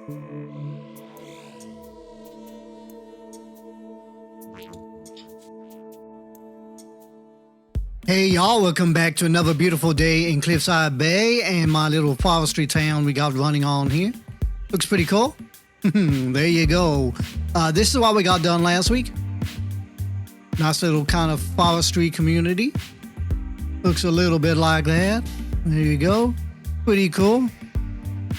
Hey y'all, welcome back to another beautiful day in Cliffside Bay and my little forestry town we got running on here. Looks pretty cool. There you go. This is what we got done last week. Nice little kind of forestry community. Looks a little bit like that. There you go. Pretty cool.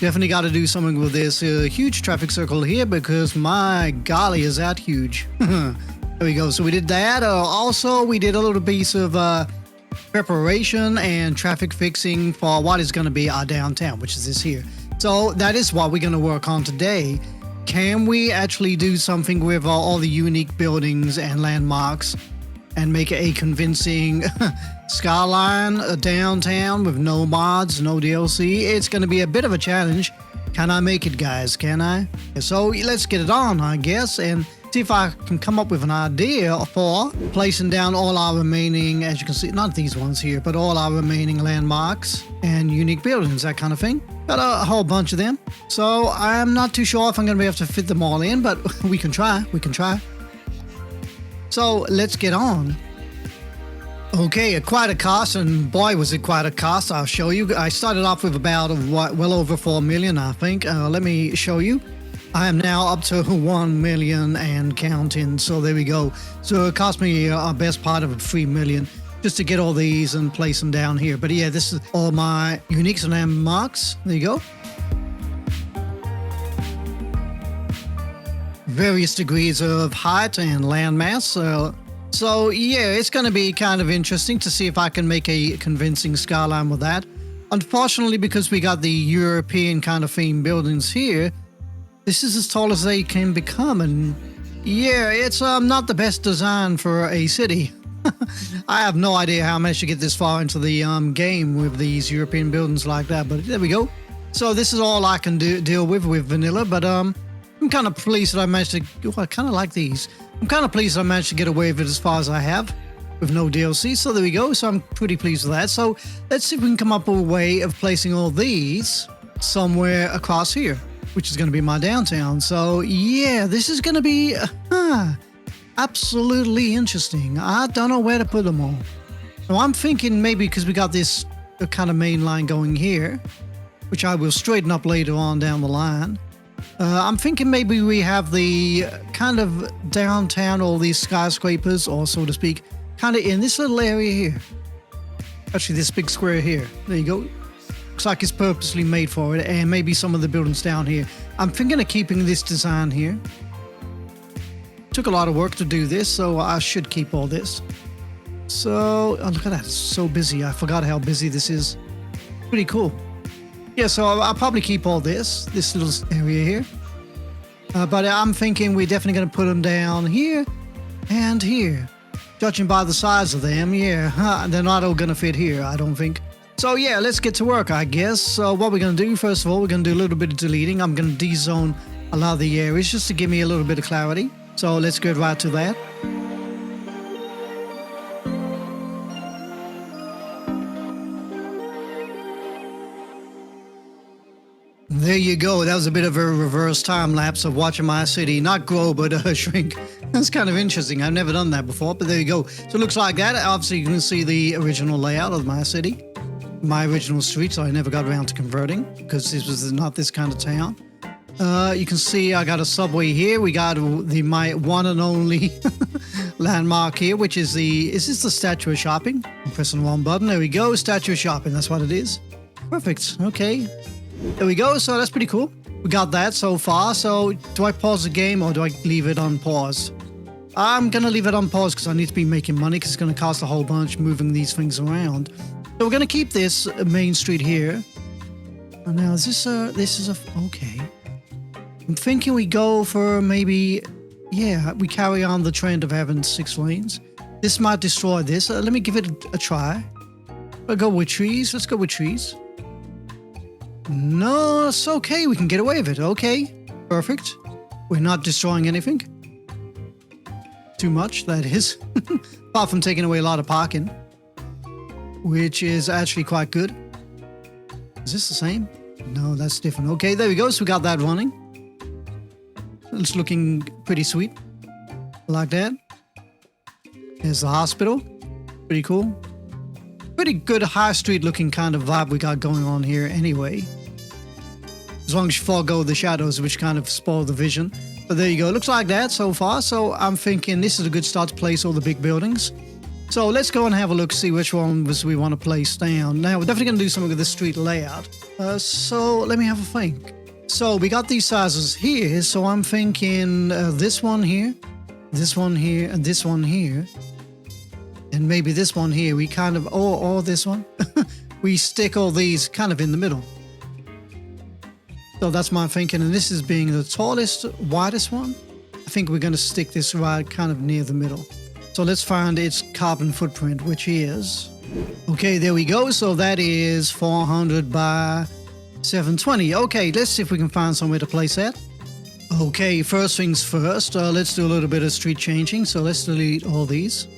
Definitely got to do something with this huge traffic circle here because my golly is that huge. There we go. So we did that. Also, we did a little piece of preparation and traffic fixing for what is going to be our downtown, which is this here. So that is what we're going to work on today. Can we actually do something with all the unique buildings and landmarks and make a convincing skyline downtown with no mods, no DLC? It's going to be a bit of a challenge. Can I make it, guys? Can I? So let's get it on, I guess, and see if I can come up with an idea for placing down all our remaining, as you can see, not these ones here, but all our remaining landmarks and unique buildings, that kind of thing. Got a whole bunch of them. So I'm not too sure if I'm going to be able to fit them all in, but we can try. We can try. So let's get on. Okay, quite a cost, and boy was it quite a cost. I'll show you. I started off with about well over 4 million, I think. Let me show you. I am now up to 1 million and counting, so there we go. So it cost me a best part of 3 million just to get all these and place them down here. But yeah, this is all my uniques and landmarks. There you go. Various degrees of height and landmass. So yeah, it's going to be kind of interesting to see if I can make a convincing skyline with that. Unfortunately, because we got the European kind of themed buildings here, this is as tall as they can become, and yeah, it's not the best design for a city. I have no idea how I managed to get this far into the game with these European buildings like that, but there we go. So this is all I can deal with vanilla, but I'm kind of pleased that I managed to. Oh, I kind of like these. I'm kind of pleased that I managed to get away with it as far as I have, with no DLC. So there we go. So I'm pretty pleased with that. So let's see if we can come up with a way of placing all these somewhere across here, which is going to be my downtown. So yeah, this is going to be absolutely interesting. I don't know where to put them all. So I'm thinking maybe because we got this kind of main line going here, which I will straighten up later on down the line. I'm thinking maybe we have the kind of downtown, all these skyscrapers, or so to speak, kind of in this little area here. Actually, this big square here. There you go. Looks like it's purposely made for it, and maybe some of the buildings down here. I'm thinking of keeping this design here. Took a lot of work to do this, so I should keep all this. So, oh, look at that, it's so busy. I forgot how busy this is. Pretty cool. Yeah, so I'll probably keep all this little area here. But I'm thinking we're definitely going to put them down here and here. Judging by the size of them, yeah, they're not all going to fit here, I don't think. So yeah, let's get to work, I guess. So what we're going to do, first of all, we're going to do a little bit of deleting. I'm going to de-zone a lot of the areas just to give me a little bit of clarity. So let's get right to that. There you go. That was a bit of a reverse time lapse of watching my city not grow but shrink. That's kind of interesting. I've never done that before, but there you go. So it looks like that. Obviously, you can see the original layout of my city. My original streets I never got around to converting because this was not this kind of town. You can see I got a subway here. We got my one and only landmark here, which is is this the Statue of Shopping? I'm pressing the wrong button. There we go. Statue of Shopping. That's what it is. Perfect. Okay. There we go. So that's pretty cool. We got that so far. So do I pause the game or do I leave it on pause? I'm going to leave it on pause because I need to be making money because it's going to cost a whole bunch moving these things around. So we're going to keep this main street here. And now is this okay. I'm thinking we go for maybe, yeah, we carry on the trend of having 6 lanes. This might destroy this. Let me give it a try. I'll go with trees. Let's go with trees. No, it's okay. We can get away with it. Okay, perfect. We're not destroying anything. Too much, that is. Apart from taking away a lot of parking, which is actually quite good. Is this the same? No, that's different. Okay, there we go. So we got that running. It's looking pretty sweet. Like that. There's the hospital. Pretty cool. Pretty good high street looking kind of vibe we got going on here anyway. As long as you forego the shadows, which kind of spoil the vision. But there you go. Looks like that so far. So I'm thinking this is a good start to place all the big buildings. So let's go and have a look, see which ones we want to place down. Now, we're definitely going to do something with the street layout. So let me have a think. So we got these sizes here. So I'm thinking this one here, this one here, and this one here. And maybe this one here. We kind of, or this one. We stick all these kind of in the middle. So that's my thinking. And this is being the tallest, widest one. I think we're going to stick this right kind of near the middle. So let's find its carbon footprint, which is... Okay, there we go. So that is 400 by 720. Okay, let's see if we can find somewhere to place that. Okay, first things first. Let's do a little bit of street changing. So let's delete all these.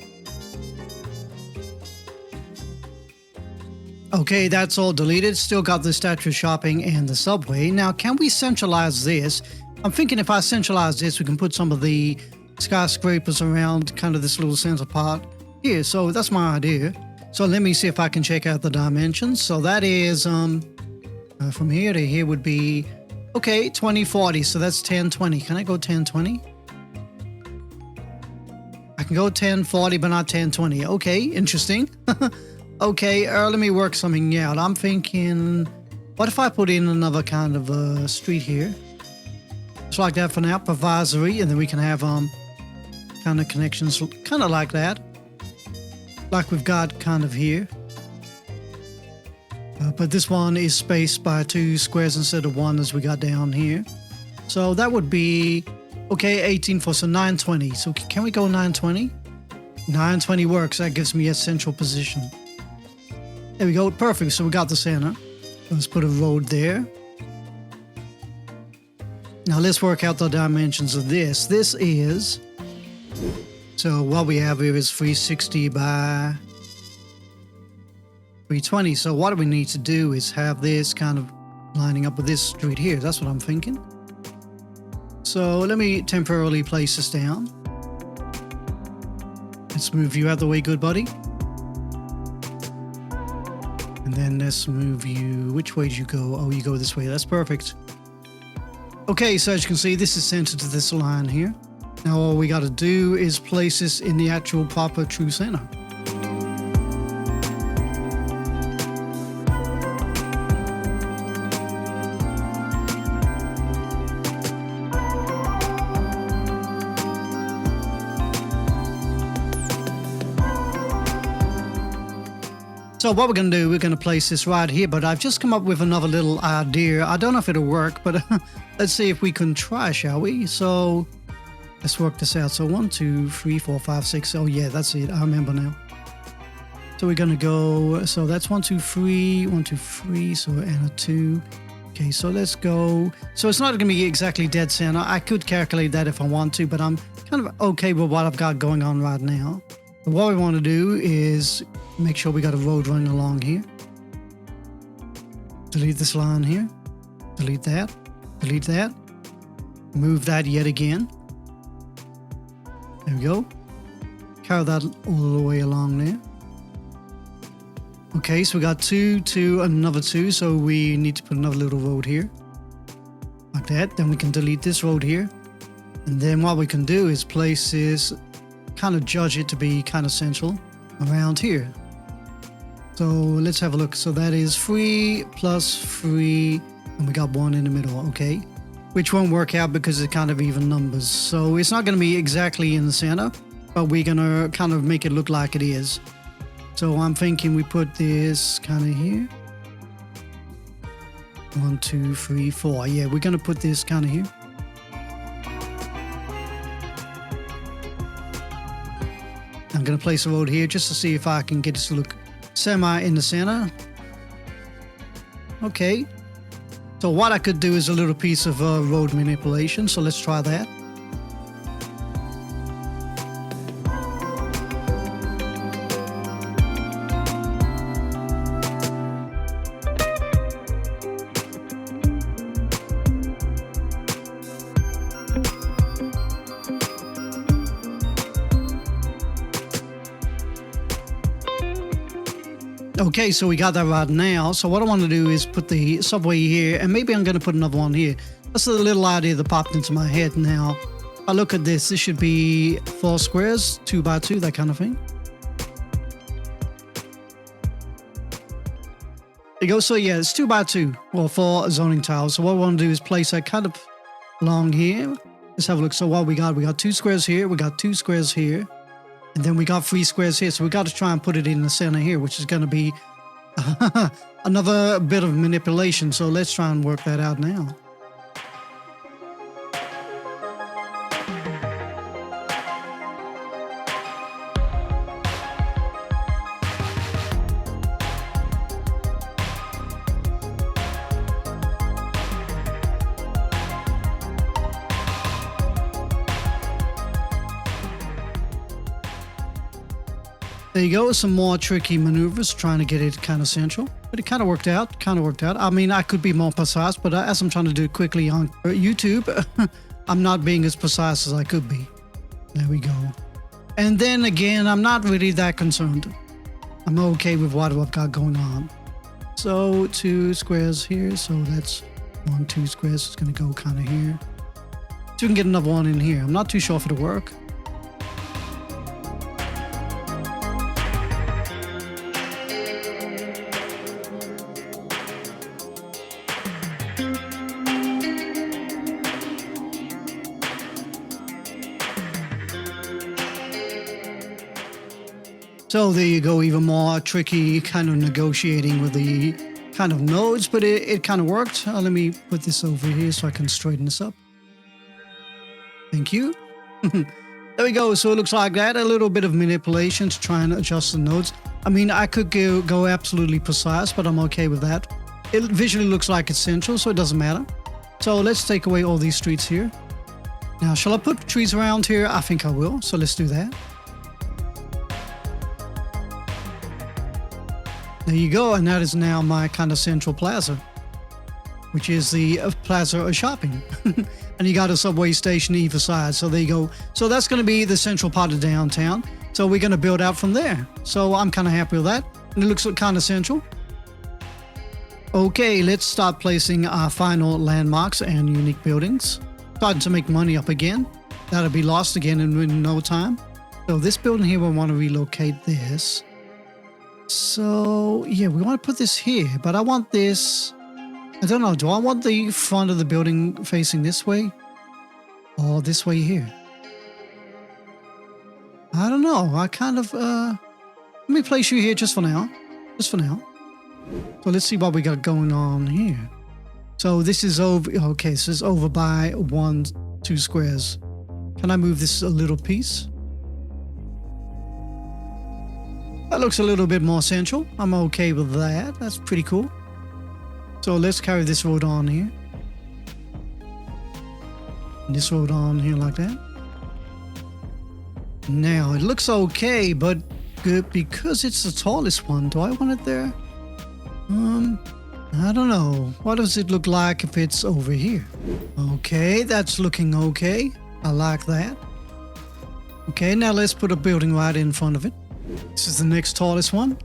Okay, that's all deleted. Still got the statue shopping and the subway. Now, can we centralize this? I'm thinking if I centralize this, we can put some of the skyscrapers around kind of this little center part here. So that's my idea. So let me see if I can check out the dimensions. So that is from here to here would be okay, 2040. So that's 1020. Can I go 1020? I can go 1040 but not 1020. Okay, interesting. Okay, let me work something out. I'm thinking, what if I put in another kind of street here? Just like that for now, provisory, and then we can have kind of connections, kind of like that, like we've got kind of here. But this one is spaced by 2 squares instead of 1 as we got down here. So that would be, okay, 18 so 920. So can we go 920? 920 works. That gives me a central position. There we go. Perfect. So we got the center. Let's put a road there. Now let's work out the dimensions of this. This is... So what we have here is 360 by 320. So what we need to do is have this kind of lining up with this street here. That's what I'm thinking. So let me temporarily place this down. Let's move you out the way, good buddy. And then let's move you... Which way do you go? Oh, you go this way. That's perfect. Okay, so as you can see, this is centered to this line here. Now all we got to do is place this in the actual proper true center. So what we're going to do, we're going to place this right here, but I've just come up with another little idea. I don't know if it'll work, but let's see if we can try, shall we? So let's work this out. So 1, 2, 3, 4, 5, 6. Oh yeah, that's it. I remember now. So we're going to go, so that's 1, 2, 3, 1, 2, 3, so and a 2. Okay, so let's go. So it's not going to be exactly dead center. I could calculate that if I want to, but I'm kind of okay with what I've got going on right now. But what we want to do is make sure we got a road running along here. Delete this line here. Delete that. Delete that. Move that yet again. There we go. Carry that all the way along there. Okay, so we got 2, 2, and another 2. So we need to put another little road here. Like that. Then we can delete this road here. And then what we can do is place this, kind of judge it to be kind of central around here. So let's have a look. So that is 3 plus 3, and we got 1 in the middle, okay? Which won't work out because it's kind of even numbers. So it's not going to be exactly in the center, but we're going to kind of make it look like it is. So I'm thinking we put this kind of here. 1, 2, 3, 4. Yeah, we're going to put this kind of here. I'm going to place a road here just to see if I can get this to look semi in the center. Okay. So what I could do is a little piece of road manipulation. So let's try that. Okay, so we got that right now. So what I want to do is put the subway here, and maybe I'm going to put another one here. That's a little idea that popped into my head now. If I look at this, this should be 4 squares, 2 by 2, that kind of thing. There you go. So yeah, it's 2 by 2, or 4 zoning tiles. So what we want to do is place that kind of along here. Let's have a look. So what we got 2 squares here, we got 2 squares here, and then we got 3 squares here. So we got to try and put it in the center here, which is going to be another bit of manipulation. So let's try and work that out now. There you go, some more tricky maneuvers trying to get it kind of central, but it kind of worked out, I mean, I could be more precise, but as I'm trying to do it quickly on YouTube, I'm not being as precise as I could be. There we go. And then again, I'm not really that concerned. I'm okay with what I've got going on. So 2 squares here, so that's 1, 2 squares, it's gonna go kind of here. So we can get another one in here. I'm not too sure if it'll work. So there you go, even more tricky kind of negotiating with the kind of nodes, but it kind of worked. Let me put this over here so I can straighten this up. Thank you. There we go. So it looks like that. A little bit of manipulation to try and adjust the nodes. I mean, I could go absolutely precise, but I'm okay with that. It visually looks like it's central, so it doesn't matter. So let's take away all these streets here. Now, shall I put trees around here? I think I will. So let's do that. There you go, and that is now my kind of central plaza, which is the plaza of shopping. And you got a subway station either side, so there you go. So that's going to be the central part of downtown. So we're going to build out from there. So I'm kind of happy with that, and it looks kind of central. Okay, let's start placing our final landmarks and unique buildings. Starting to make money up again. That'll be lost again in no time. So this building here, we want to relocate this. So, yeah, we want to put this here, but I want this, I don't know, do I want the front of the building facing this way or this way here? I don't know, I kind of, let me place you here just for now, So let's see what we got going on here. So this is over, okay, so it's over by 1, 2 squares. Can I move this a little piece? That looks a little bit more central. I'm okay with that. That's pretty cool. So let's carry this road on here. And this road on here like that. Now, it looks okay, but good because it's the tallest one. Do I want it there? I don't know. What does it look like if it's over here? Okay, that's looking okay. I like that. Okay, now let's put a building right in front of it. This is the next tallest one.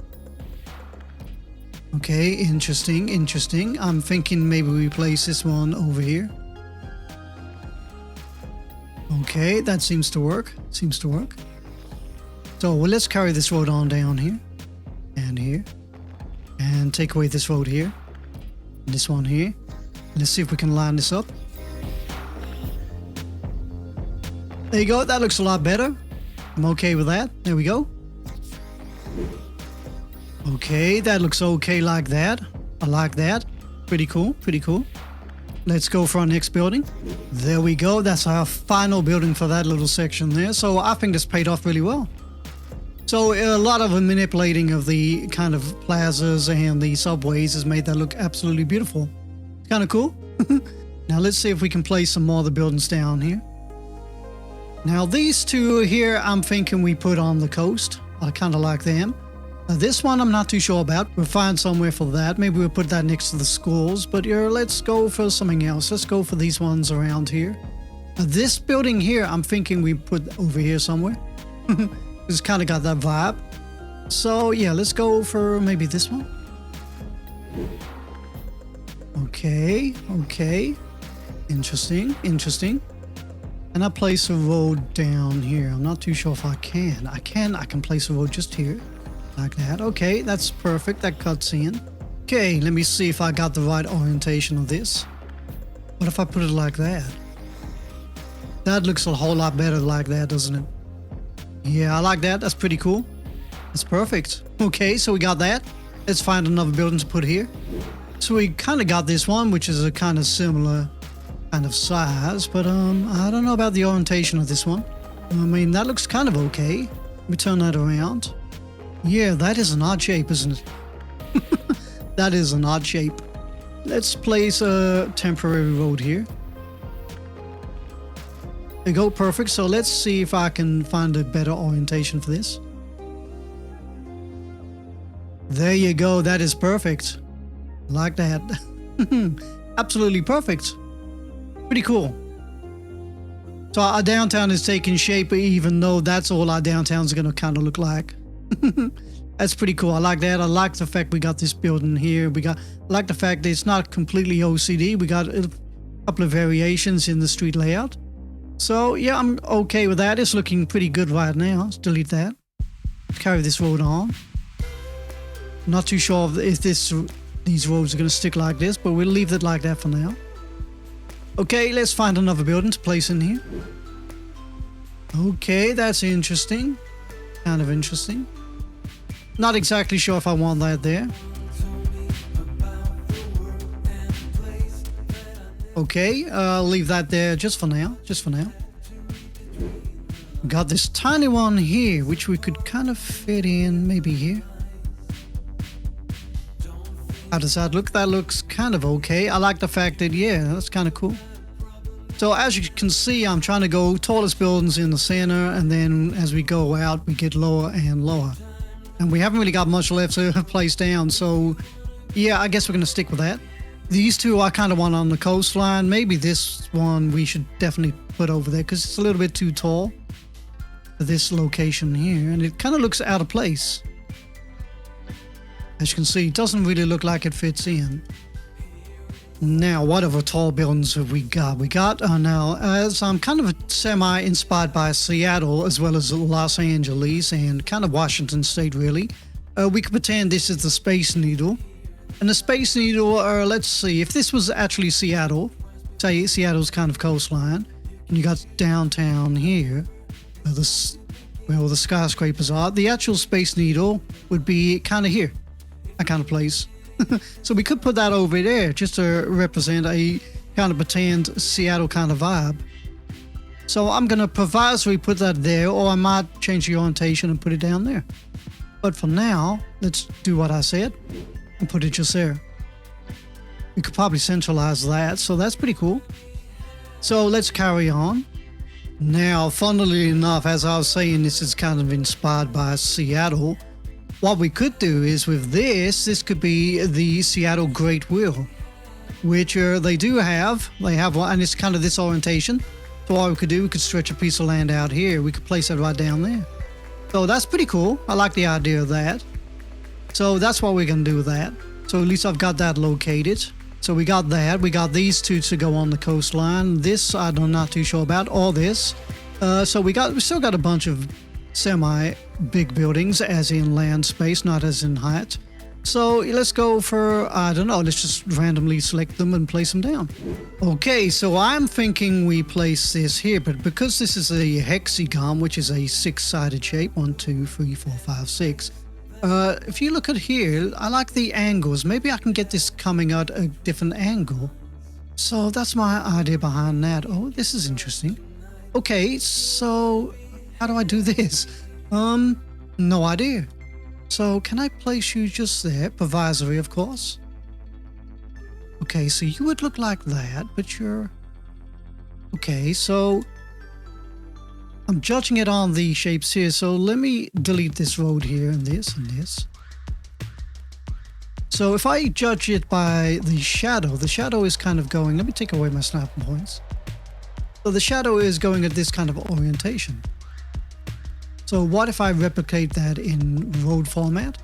Okay, interesting. I'm thinking maybe we place this one over here. Okay, that seems to work. So well, let's carry this road on down here. And here. And take away this road here. And this one here. Let's see if we can line this up. There you go, that looks a lot better. I'm okay with that. There we go. Okay, that looks okay like that. I like that. Pretty cool. Let's go for our next building. There we go. That's our final building for that little section there. So I think this paid off really well. So a lot of manipulating of the kind of plazas and the subways has made that look absolutely beautiful. It's kind of cool. Now let's see if we can place some more of the buildings down here. Now these two here, I'm thinking we put on the coast. I kind of like them. This one I'm not too sure about. We'll find somewhere for that. Maybe we'll put that next to the schools. But let's go for something else. Let's go for these ones around here. This building here, I'm thinking we put over here somewhere. It's kind of got that vibe. So yeah, let's go for maybe this one. Okay, okay. Interesting, interesting. And I place a road down here. I'm not too sure if I can. I can place a road just here. Like that. Okay, that's perfect. That cuts in. Okay, let me see if I got the right orientation of this. What if I put it like that? That looks a whole lot better like that, doesn't it? Yeah, I like that. That's pretty cool. That's perfect. Okay, so we got that. Let's find another building to put here. So we kind of got this one, which is a kind of similar kind of size, but I don't know about the orientation of this one. I mean, that looks kind of okay. Let me turn that around. Yeah, that is an odd shape, isn't it? That is an odd shape. Let's place a temporary road here. There you go, perfect. So let's see if I can find a better orientation for this. There you go, that is perfect. Like that. Absolutely perfect. Pretty cool. So our downtown is taking shape, even though that's all our downtown's going to kind of look like. That's pretty cool. I like that. I like the fact we got this building here. I like the fact that it's not completely OCD. We got a couple of variations in the street layout. So yeah, I'm okay with that. It's looking pretty good right now. Let's delete that. Carry this road on. Not too sure if these roads are going to stick like this, but we'll leave it like that for now. Okay, let's find another building to place in here. Okay, that's interesting. Kind of interesting. Not exactly sure if I want that there. Okay, I'll leave that there just for now. Just for now. Got this tiny one here, which we could kind of fit in maybe here. How does that look? That looks kind of okay. I like the fact that, yeah, that's kind of cool. So as you can see, I'm trying to go tallest buildings in the center, and then as we go out, we get lower and lower. And we haven't really got much left to place down, so yeah, I guess we're going to stick with that. These two I kind of want on the coastline. Maybe this one we should definitely put over there because it's a little bit too tall for this location here, and it kind of looks out of place. As you can see, it doesn't really look like it fits in. Now, what other tall buildings have we got? We got now, as I'm kind of semi-inspired by Seattle as well as Los Angeles and kind of Washington State, really. We could pretend this is the Space Needle. And the Space Needle, let's see, if this was actually Seattle, say Seattle's kind of coastline, and you got downtown here, where the skyscrapers are, the actual Space Needle would be kind of here, that kind of place. So we could put that over there just to represent a kind of pretend Seattle kind of vibe. So I'm going to provisory put that there, or I might change the orientation and put it down there. But for now, let's do what I said and put it just there. We could probably centralize that, so that's pretty cool. So let's carry on. Now, funnily enough, as I was saying, this is kind of inspired by Seattle. What we could do is with this could be the Seattle Great Wheel, which they do have. They have one, and it's kind of this orientation. So what we could do, we could stretch a piece of land out here. We could place it right down there. So that's pretty cool. I like the idea of that. So that's what we're going to do with that. So at least I've got that located. So we got that. We got these two to go on the coastline. This I'm not too sure about. All this. So we still got a bunch of semi-big buildings, as in land space, not as in height. So let's go for, I don't know, let's just randomly select them and place them down. Okay, so I'm thinking we place this here, but because this is a hexagon, which is a six-sided shape, 1, 2, 3, 4, 5, 6. If you look at here, I like the angles. Maybe I can get this coming at a different angle. So that's my idea behind that. Oh, this is interesting. Okay, so how do I do this? No idea. So can I place you just there? Provisory, of course. Okay, so you would look like that, but you're... Okay, so I'm judging it on the shapes here, so let me delete this road here and this and this. So if I judge it by the shadow is kind of going... Let me take away my snapping points. So the shadow is going at this kind of orientation. So what if I replicate that in road format?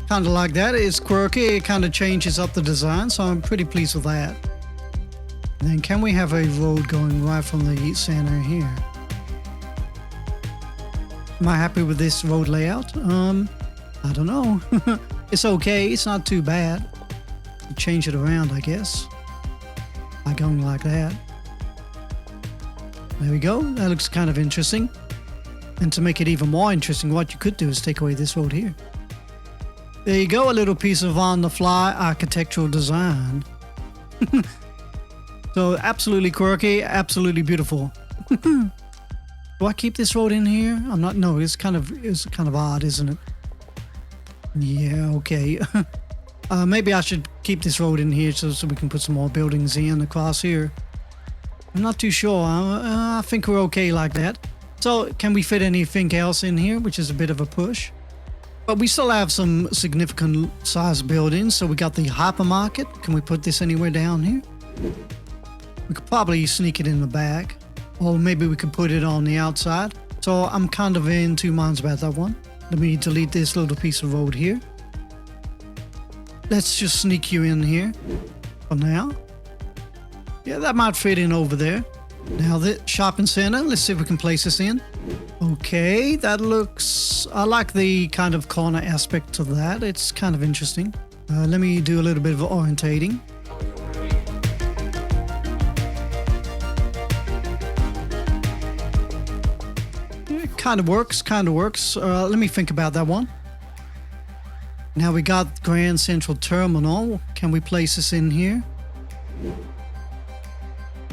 Kind of like that. It's quirky. It kind of changes up the design, so I'm pretty pleased with that. And then can we have a road going right from the center here? Am I happy with this road layout? I don't know. It's okay. It's not too bad. Change it around, I guess, by going like that. There we go. That looks kind of interesting. And to make it even more interesting, what you could do is take away this road here. There you go, a little piece of on-the-fly architectural design. So absolutely quirky, absolutely beautiful. Do I keep this road in here? I'm not. No, it's kind of odd, isn't it? Yeah, okay. Maybe I should keep this road in here so we can put some more buildings in across here. I'm not too sure. I think we're okay like that. So can we fit anything else in here, which is a bit of a push? But we still have some significant size buildings. So we got the hypermarket. Can we put this anywhere down here? We could probably sneak it in the back. Or maybe we could put it on the outside. So I'm kind of in two minds about that one. Let me delete this little piece of road here. Let's just sneak you in here for now. Yeah, that might fit in over there. Now the shopping center, let's see if we can place this in. Okay, that looks... I like the kind of corner aspect to that. It's kind of interesting. Let me do a little bit of orientating. It kind of works. Let me think about that one. Now we got Grand Central Terminal. Can we place this in here?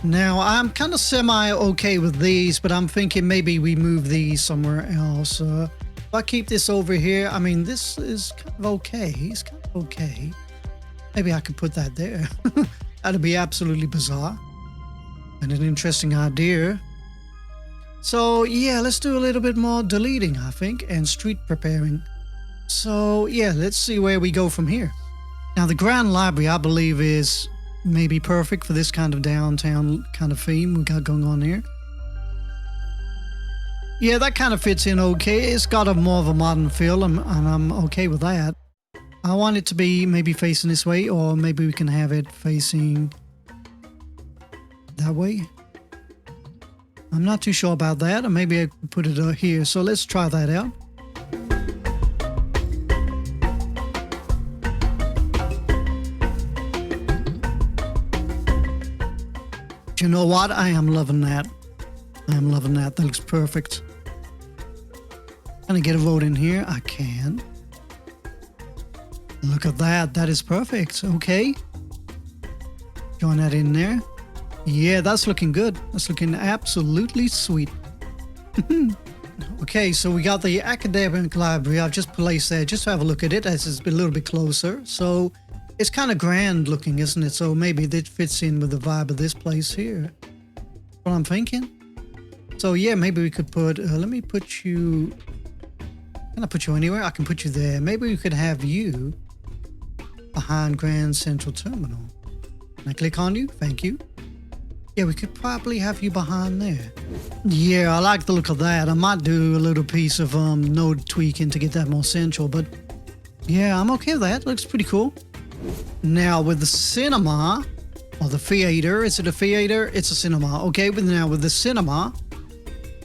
Now, I'm kind of semi-okay with these, but I'm thinking maybe we move these somewhere else. If I keep this over here, I mean, this is kind of okay. It's kind of okay. Maybe I could put that there. That'd be absolutely bizarre. And an interesting idea. So, yeah, let's do a little bit more deleting, I think, and street preparing. So, yeah, let's see where we go from here. Now, the Grand Library, I believe, is... maybe perfect for this kind of downtown kind of theme we got going on here. Yeah, that kind of fits in okay. It's got a more of a modern feel, and I'm okay with that. I want it to be maybe facing this way, or maybe we can have it facing that way. I'm not too sure about that, or maybe I could put it here. So let's try that out. You know what? I am loving that. That looks perfect. Can I get a road in here? I can. Look at that. That is perfect. Okay. Join that in there. Yeah, that's looking good. That's looking absolutely sweet. Okay, so we got the academic library. I've just placed there just to have a look at it as it's been a little bit closer. So it's kind of grand looking, isn't it? So maybe that fits in with the vibe of this place here. That's what I'm thinking. So yeah, maybe we could put, let me put you, can I put you anywhere? I can put you there. Maybe we could have you behind Grand Central Terminal. Can I click on you? Thank you. Yeah, we could probably have you behind there. Yeah, I like the look of that. I might do a little piece of node tweaking to get that more central, but yeah, I'm okay with that. Looks pretty cool. Now with the cinema, or the theater, is it a theater? It's a cinema. Okay, but now with the cinema,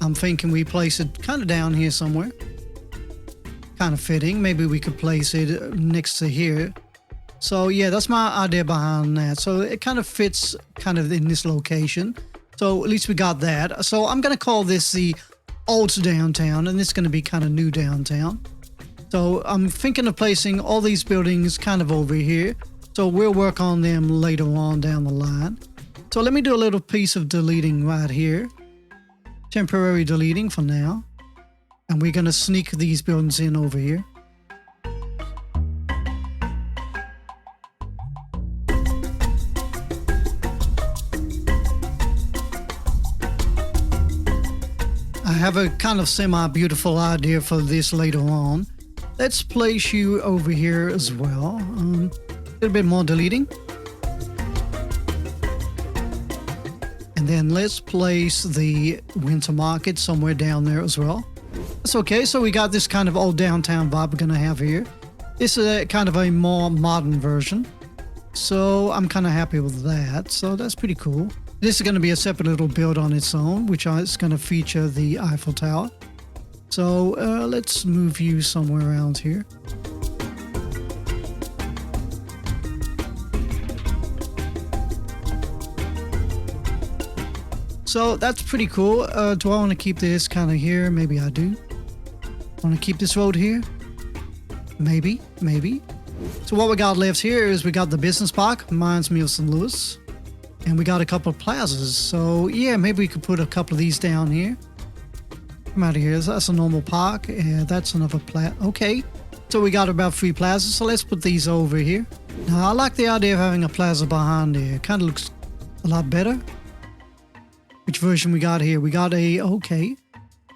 I'm thinking we place it kind of down here somewhere. Kind of fitting. Maybe we could place it next to here. So yeah, that's my idea behind that. So it kind of fits kind of in this location. So at least we got that. So I'm going to call this the old downtown, and it's going to be kind of new downtown. So I'm thinking of placing all these buildings kind of over here. So we'll work on them later on down the line. So let me do a little piece of deleting right here. Temporary deleting for now. And we're going to sneak these buildings in over here. have a kind of semi-beautiful idea for this later on. Let's place you over here as well. A little bit more deleting. And then let's place the winter market somewhere down there as well. That's okay. So we got this kind of old downtown vibe we're going to have here. This is a kind of a more modern version. So I'm kind of happy with that. So that's pretty cool. This is going to be a separate little build on its own, which is going to feature the Eiffel Tower. So let's move you somewhere around here. So that's pretty cool. Do I want to keep this kind of here? Maybe I do. Want to keep this road here? Maybe. So what we got left here is we got the business park, reminds me of St. Louis. And we got a couple of plazas. So yeah, maybe we could put a couple of these down here. Come out of here. That's a normal park. Yeah, that's another plaza. Okay. So we got about 3 plazas. So let's put these over here. Now I like the idea of having a plaza behind there. It kind of looks a lot better. Which version we got here? We got a, okay.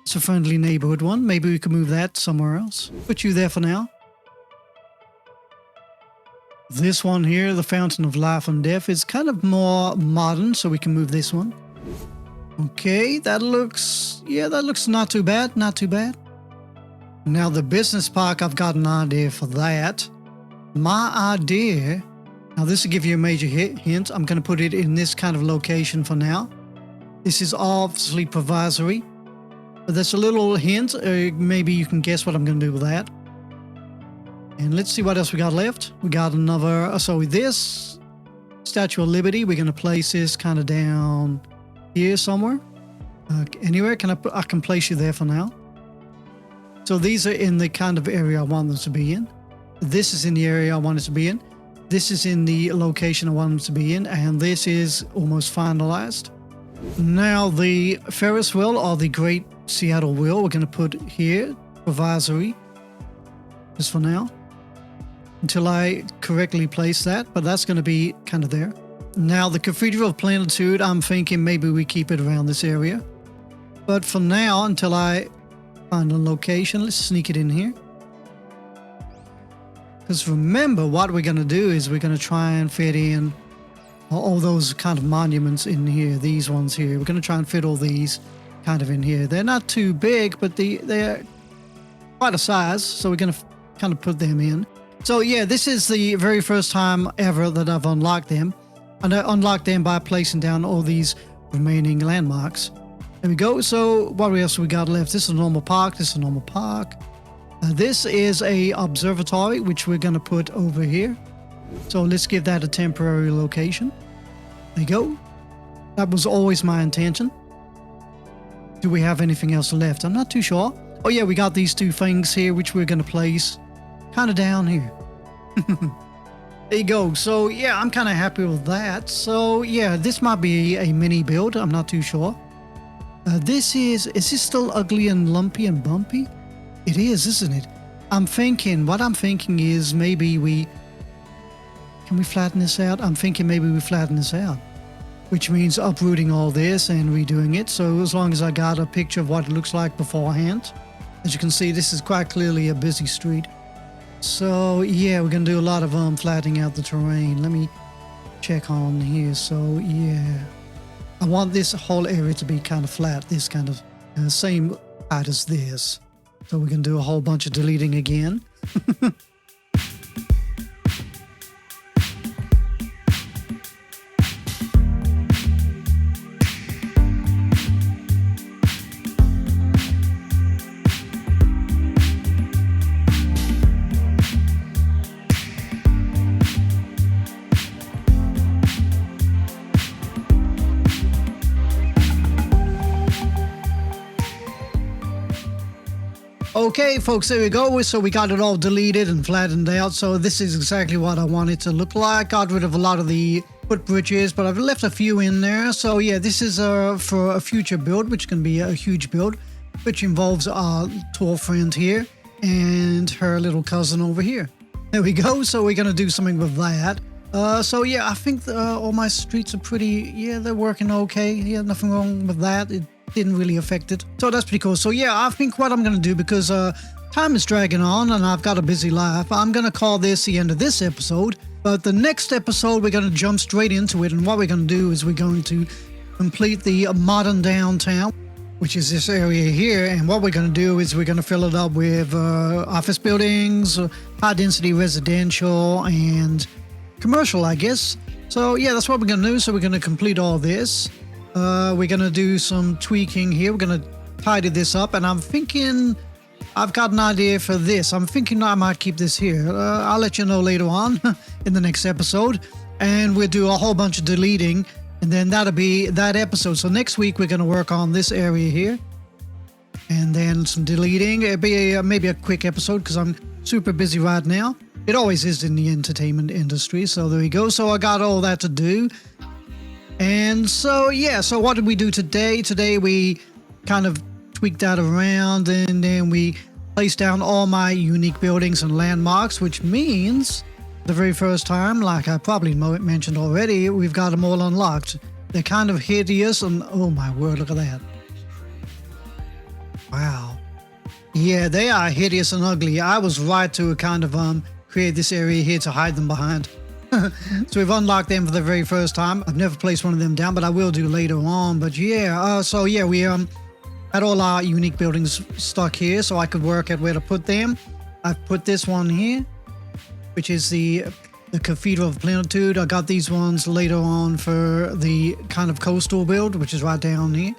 It's a friendly neighborhood one. Maybe we could move that somewhere else. Put you there for now. This one here, the Fountain of Life and Death, is kind of more modern, so we can move this one. Okay, that looks not too bad, not too bad. Now the business park, I've got an idea for that. My idea, now this will give you a major hint. I'm going to put it in this kind of location for now. This is obviously provisory, but there's a little hint. Maybe you can guess what I'm going to do with that. And let's see what else we got left. We got another, so with this Statue of Liberty, we're going to place this kind of down here somewhere. Anywhere, I can place you there for now. So these are in the kind of area I want them to be in. This is in the area I want it to be in. This is in the location I want them to be in. And this is almost finalized. Now the Ferris wheel, or the Great Seattle Wheel, we're going to put here, provisory, just for now. Until I correctly place that, but that's going to be kind of there. Now the Cathedral of Plenitude, I'm thinking maybe we keep it around this area. But for now, until I find a location, let's sneak it in here. Because remember, what we're going to do is we're going to try and fit in all those kind of monuments in here, these ones here. We're going to try and fit all these kind of in here. They're not too big, but they're quite a size, so we're going to kind of put them in. So yeah, this is the very first time ever that I've unlocked them. And I unlocked them by placing down all these remaining landmarks. There we go. So what else we got left? This is a normal park. This is a normal park. This is a observatory, which we're going to put over here. So let's give that a temporary location. There you go. That was always my intention. Do we have anything else left? I'm not too sure. Oh yeah, we got these 2 things here, which we're going to place kind of down here. There you go. So yeah, I'm kind of happy with that. So yeah, this might be a mini build. I'm not too sure. Is this still ugly and lumpy and bumpy? It is, isn't it? What I'm thinking is maybe can we flatten this out? I'm thinking maybe we flatten this out, which means uprooting all this and redoing it. So as long as I got a picture of what it looks like beforehand, as you can see, this is quite clearly a busy street. So yeah, we're going to do a lot of flattening out the terrain. Let me check on here. So yeah, I want this whole area to be kind of flat, this kind of same height as this. So we're going to do a whole bunch of deleting again. Okay, folks, there we go. So we got it all deleted and flattened out. So this is exactly what I want it to look like. Got rid of a lot of the footbridges, but I've left a few in there. So yeah, this is for a future build, which can be a huge build, which involves our tall friend here and her little cousin over here. There we go. So we're going to do something with that. So yeah, I think all my streets are pretty, yeah, they're working okay. Yeah, nothing wrong with that. didn't really affect it. So that's pretty cool. So yeah, I think what I'm going to do, because time is dragging on and I've got a busy life, I'm going to call this the end of this episode. But the next episode, we're going to jump straight into it. And what we're going to do is we're going to complete the modern downtown, which is this area here. And what we're going to do is we're going to fill it up with office buildings, high-density residential, and commercial, I guess. So yeah, that's what we're going to do. So we're going to complete all this. We're going to do some tweaking here. We're going to tidy this up. And I'm thinking... I've got an idea for this. I'm thinking I might keep this here. I'll let you know later on in the next episode. And we'll do a whole bunch of deleting. And then that'll be that episode. So next week, we're going to work on this area here. And then some deleting. It'll be maybe a quick episode because I'm super busy right now. It always is in the entertainment industry. So there we go. So I got all that to do. And so, yeah. So what did we do today? Today, we kind of tweak that around, and then we place down all my unique buildings and landmarks, which means the very first time, like I probably mentioned already, we've got them all unlocked. They're kind of hideous, and oh my word, look at that. Wow. Yeah, they are hideous and ugly. I was right to kind of create this area here to hide them behind. So we've unlocked them for the very first time. I've never placed one of them down, but I will do later on. But yeah, so yeah, we had all our unique buildings stuck here so I could work out where to put them. I've put this one here, which is the Cathedral of Plenitude. I got these ones later on for the kind of coastal build, which is right down here,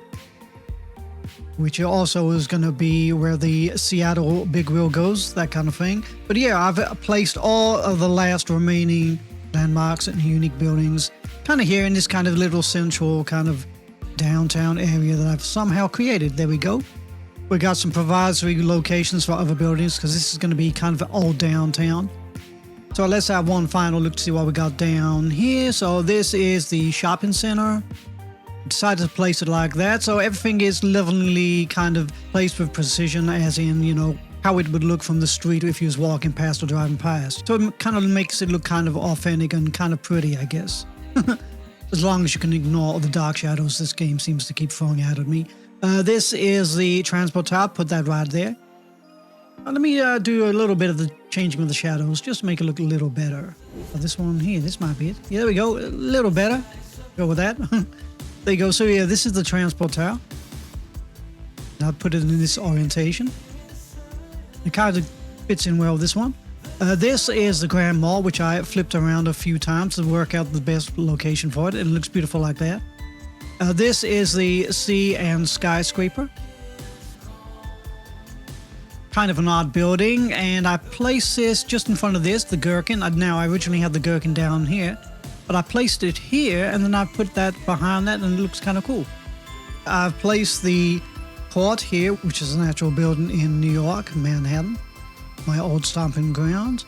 which also is going to be where the Seattle Big Wheel goes, that kind of thing. But yeah, I've placed all of the last remaining landmarks and unique buildings kind of here in this kind of little central kind of downtown area that I've somehow created. There we go. We got some provisory locations for other buildings because this is going to be kind of all downtown. So let's have one final look to see what we got down here. So this is the shopping center. Decided to place it like that. So everything is lovingly kind of placed with precision, as in, you know, how it would look from the street if you was walking past or driving past. So it kind of makes it look kind of authentic and kind of pretty, I guess. As long as you can ignore all the dark shadows this game seems to keep throwing out at me. This is the transport tower. Put that right there. Let me do a little bit of the changing of the shadows just to make it look a little better. This one here, this might be it. Yeah, there we go. A little better. Go with that. There you go. So yeah, this is the transport tower. I'll put it in this orientation. It kind of fits in well with this one. This is the Grand Mall, which I flipped around a few times to work out the best location for it. It looks beautiful like that. This is the Sea and Skyscraper. Kind of an odd building, and I placed this just in front of this, the Gherkin. Now, I originally had the Gherkin down here, but I placed it here, and then I put that behind that, and it looks kind of cool. I've placed the Port here, which is an actual building in New York, Manhattan. My old stomping ground.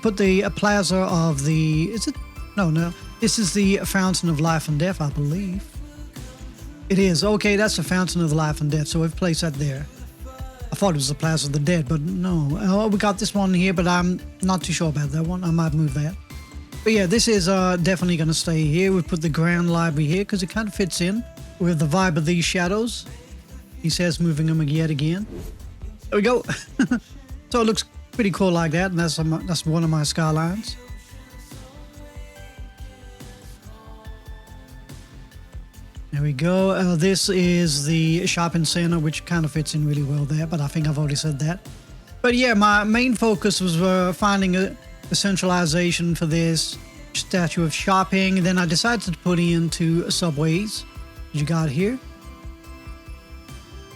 Put the plaza of the... Is it? No. This is the Fountain of Life and Death, I believe. It is. Okay, that's the Fountain of Life and Death, so we've placed that there. I thought it was the Plaza of the Dead, but no. We got this one here, but I'm not too sure about that one. I might move that. But yeah, this is definitely going to stay here. We put the Grand Library here because it kind of fits in with the vibe of these shadows. He says moving them yet again. There we go. So it looks pretty cool like that, and that's one of my skylines. There we go. This is the shopping center, which kind of fits in really well there, but I think I've already said that. But yeah, my main focus was finding a centralization for this statue of shopping. And then I decided to put in 2 subways you got here.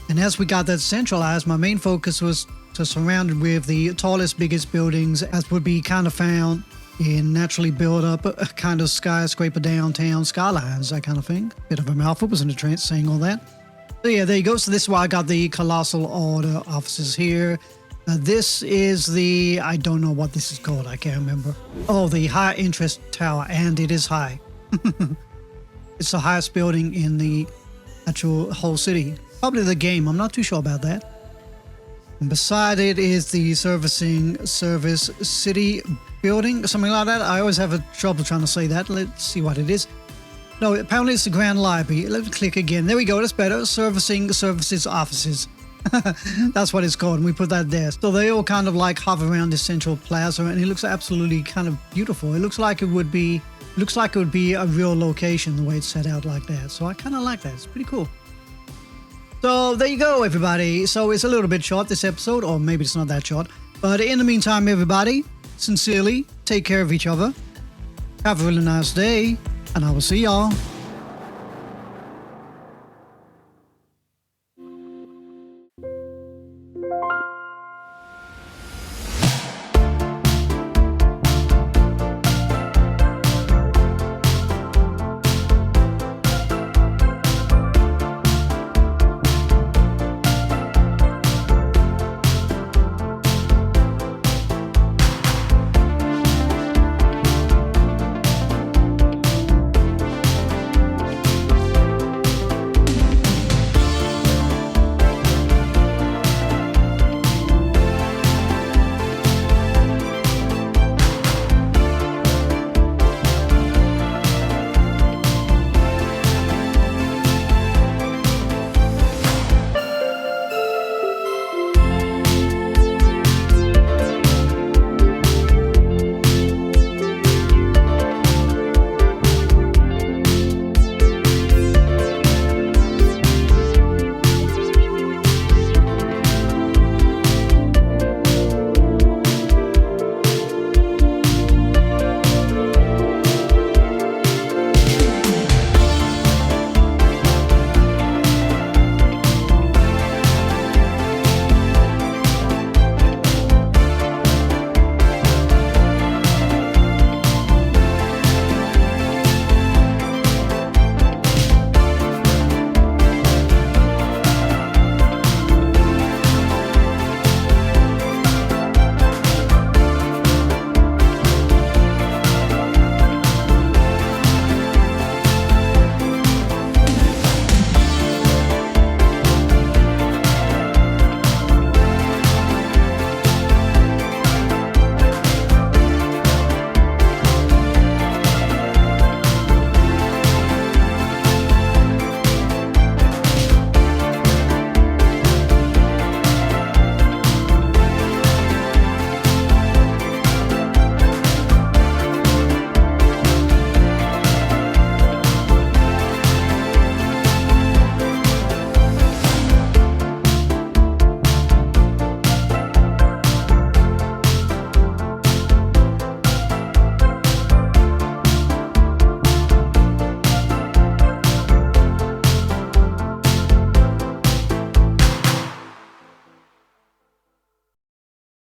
And as we got that centralized, my main focus was to surround it with the tallest, biggest buildings as would be kind of found in naturally built up kind of skyscraper downtown skylines, that kind of thing. Bit of a mouthful, wasn't a trance saying all that. So yeah, there you go. So this is why I got the Colossal Order offices here. This is the, I don't know what this is called. I can't remember. Oh, the High Interest Tower, and it is high. It's the highest building in the actual whole city. Probably the game. I'm not too sure about that. And beside it is the Servicing Service City building, something like that. I always have trouble trying to say that. Let's see what it is. No, apparently it's the Grand Library. Let's click again. There we go. That's better. Servicing services offices. That's what it's called. And we put that there. So they all kind of like hover around this central plaza, and it looks absolutely kind of beautiful. It looks like it would be a real location the way it's set out like that. So I kind of like that. It's pretty cool. So there you go, everybody. So it's a little bit short, this episode, or maybe it's not that short. But in the meantime, everybody, sincerely, take care of each other. Have a really nice day, and I will see y'all